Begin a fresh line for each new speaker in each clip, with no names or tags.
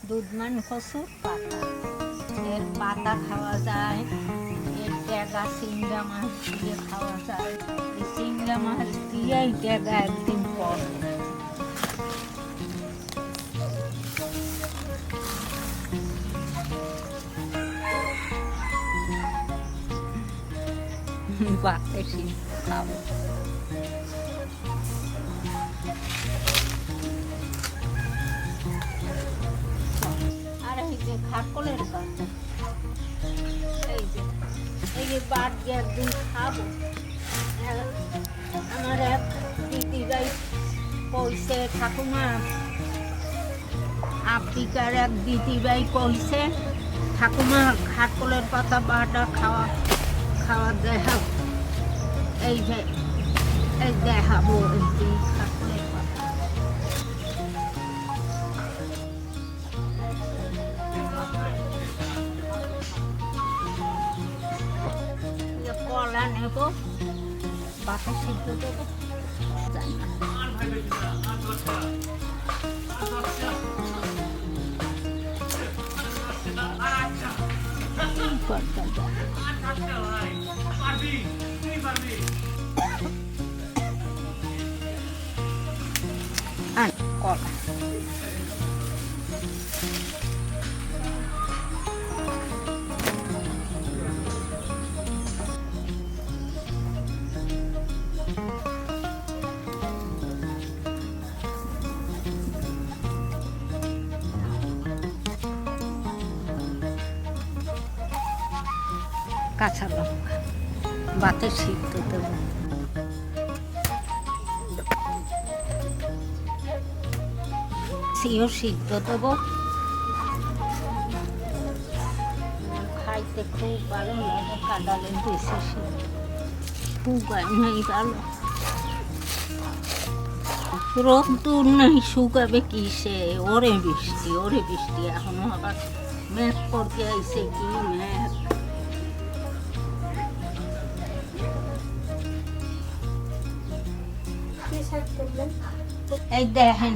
দুধমান কচুর পাতা, এর পাতা খাওয়া যায়, এর ডেগা চিংড়া মাছ দিয়ে খাওয়া যায়। এই চিংড়া মাছ দিয়েই ডেগা একদিন পর বাতে খাবো। আর এই যে খাকলের পাতা, এই যে বাদ দিয়ে একদিন খাবো। আমার এক দিদিভাই কইছে, ঠাকুমা আফ্রিকার এক দিদিভাই কইছে, ঠাকুমা খাকলের পাতা বাটা খাওয়া দেখাবো। এই যে এই দেখাবো, এই যে খাকলের পাতা। কলা নেব, বাটা সিদ্ধ দেবো। কলা কাঁচা লঙ্কা বাতে সিদ্ধ দেব। সিও সিদ্ধ দেব। খাইতে খুব ভালো লাগে, কাঁঠালের বেশি সিদ্ধ শুকায় নেই ভালো। রোদ্দুর নেই, শুকাবে কিসে? ওরে বৃষ্টি এখনো আবার মেঘ করতে আইসে, কি মেঘ। এই দেখেন,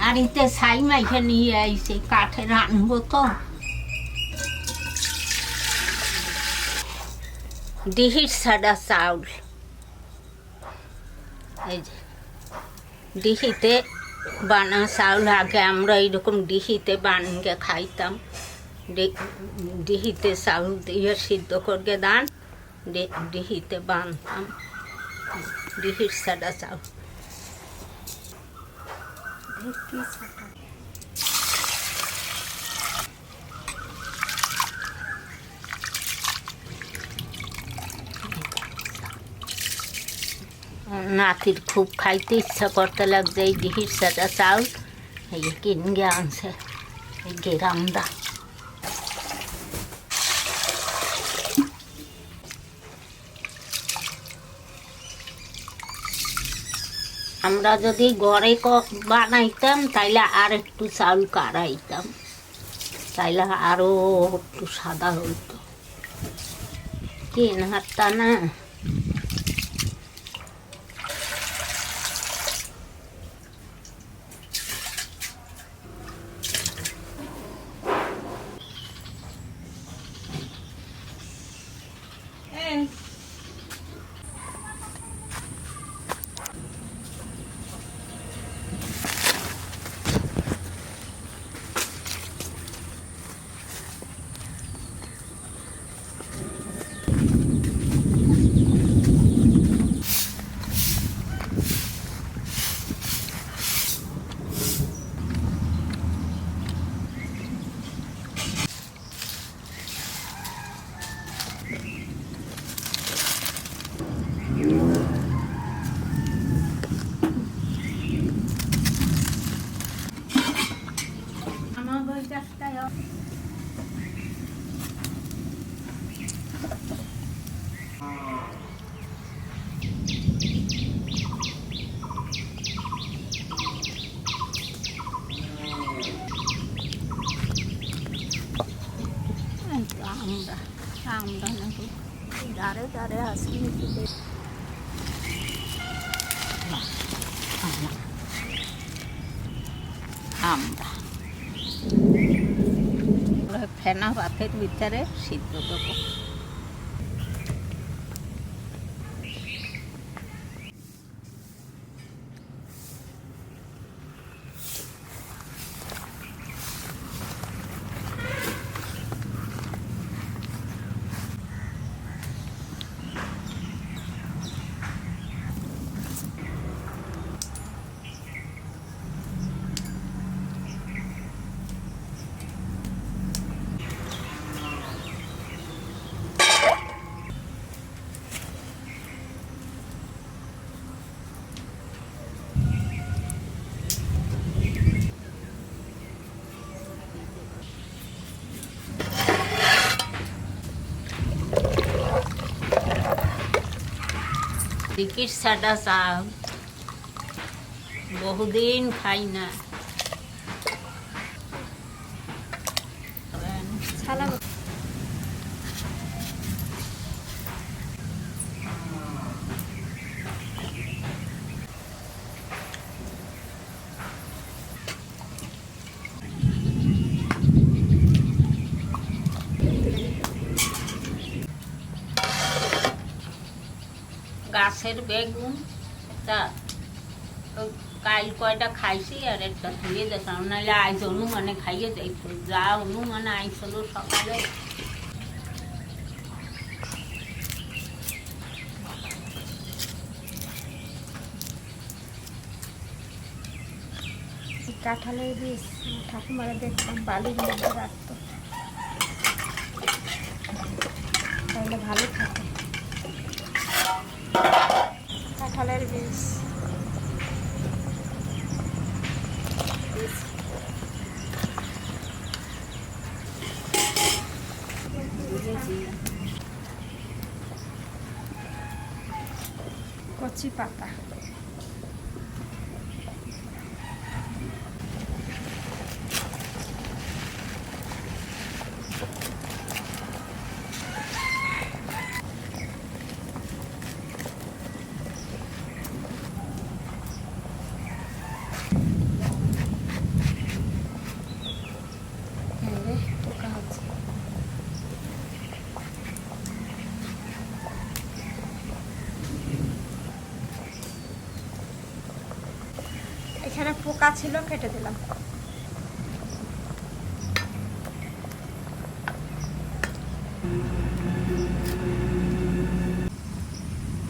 আর এতে ছাই মাইখে নিয়ে আইছে, কাঠে রানবো তো। ডিহির ছাড়া চাউল, এই যে ডিহিতে বানা চাউল। আগে আমরা এইরকম ডিহিতে বানিয়ে খাইতাম। ডিহিতে চাউল দিয়ে সিদ্ধ করে দান, ডিহিতে বানতাম। ডিহির ছাড়া চাউল। নাতির খুব খাইতে ইচ্ছা করতে লাগছে এই ডিহির ছাড়া চাউল। এই কিনে আনছে এই গেরামদা। আমরা যদি ঘরে বানাইতাম তাইলে আর একটু চাউল কাড়াইতাম, তাইলে আরো একটু সাদা হইতো। কেনারটা না। আমরা ফেনা ভাতের ভিতরে সিদ্ধ দেবো। ঢেঁকিরছাটা চাল বহুদিন খাই না। গাছের বেগুন তা কাল কয়টা খাইছি আর একটা ধুয়ে দেখলাম, নাহলে আইস অনুমানে খাইয়ে যাইত, যা অনুমানে আইসল সকালে।
কাঁঠালের বীজ ঠাকুমারা দেখতাম বালির মধ্যে রাখতো, তাহলে ভালো থাকে। কাঁঠালের বীজ কচি পাতা, পোকা হচ্ছে। এখানে পোকা ছিল, কেটে দিলাম।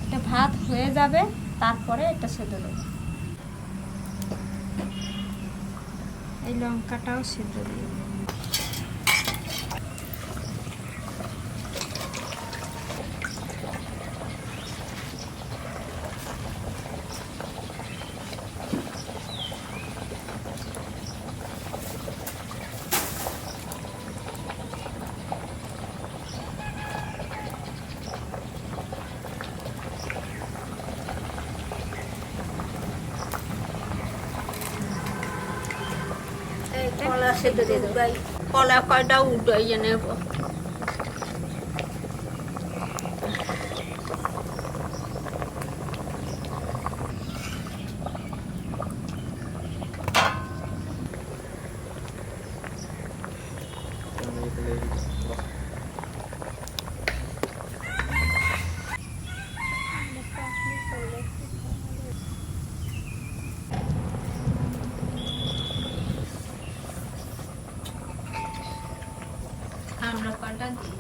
এটা ভাত হয়ে যাবে, তারপরে এটা সেদ্ধ দেবো। এই লঙ্কাটাও সেদ্ধ দিয়ে
কলা সেদ্ধ দিয়ে দেবো। কলা কয়টা উঠাইয়ে নেব। আমরা কটা দিই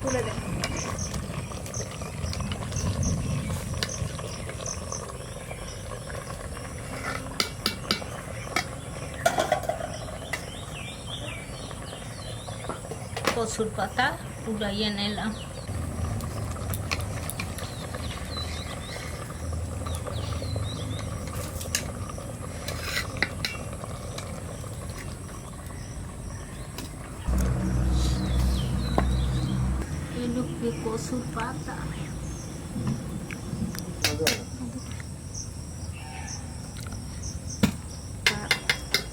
তুলে দেব।
কচুর পাতা উড়াইয়ে নিলাম। কচুর পাতা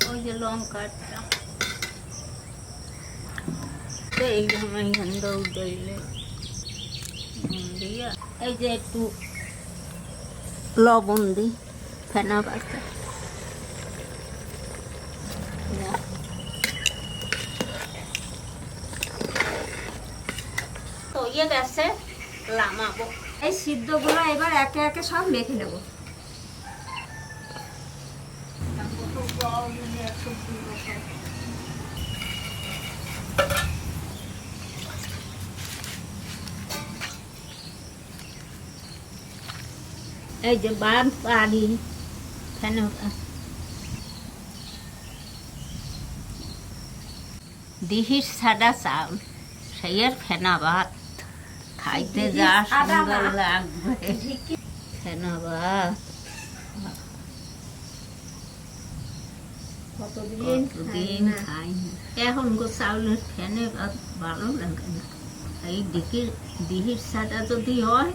ওই যে লঙ্কাটা এইখানে দৌড়াইলে দিয়া এই যে একটু লবণ দিই ফেনা পাতা তো ইয়ে গেছে লামাবো।
এই সিদ্ধগুলো এবার একে একে সব মেখে নেব।
এই যে বাদ পারি ফেনা দিহির সাদা চাউল সেই আর ফেনা ভাত খাইতে যা সুন্দর লাগবে। ফেনা ভাত কতদিন খাই না। এখন গো চাউলের ফেনে ভাত ভালো লাগে না। এই দিহির সাদা যদি হয়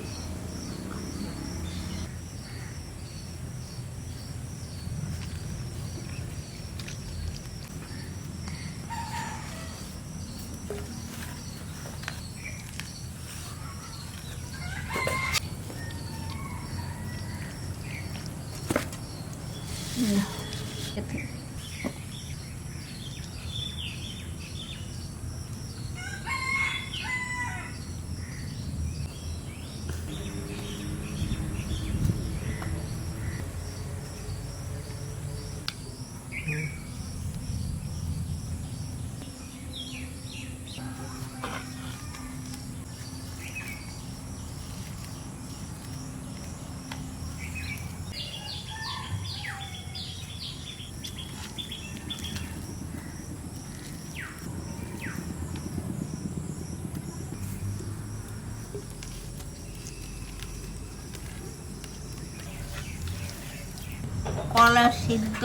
কলা সিদ্ধ,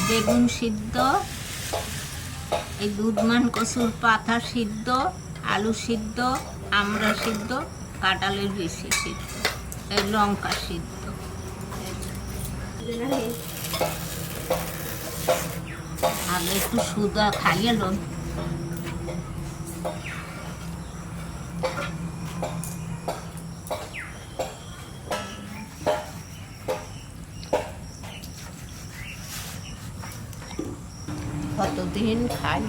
বেগুন সিদ্ধ, এই দুধমান কচুর পাতা সিদ্ধ, আলু সিদ্ধ, আমড়া সিদ্ধ, কাঁঠালের বিচি সিদ্ধ, এই লঙ্কা সিদ্ধ। আগে একটু সুদা খাইয়ে লই। কতদিন খাই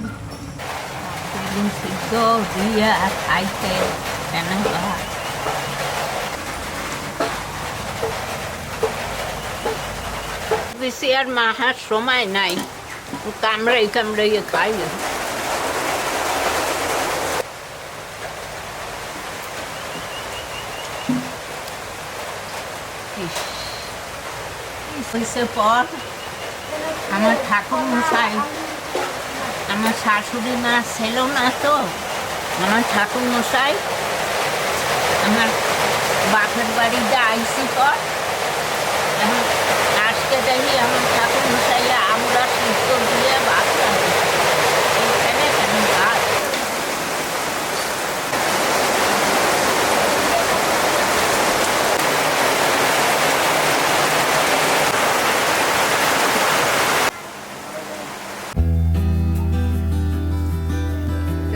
বেগুন সিদ্ধ দিয়ে খাইতে কেন বেশি আর মাহার সময় নাই, কামড়াই কামড়াইয়ে খাই। পর আমার ঠাকুর মশাই, আমার শাশুড়ি মা ছিল না তো, আমার ঠাকুর মশাই আমার বাপের বাড়িতে আইসি পর এখন আজকে দেখি আমার ঠাকুর মশাই আমরা সিদ্ধ দিয়ে ভাত এইখানে কেন ভাত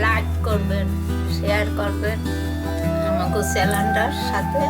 লাইক করবেন, শেয়ার করবেন আমাকে চ্যানেলটার সাথে।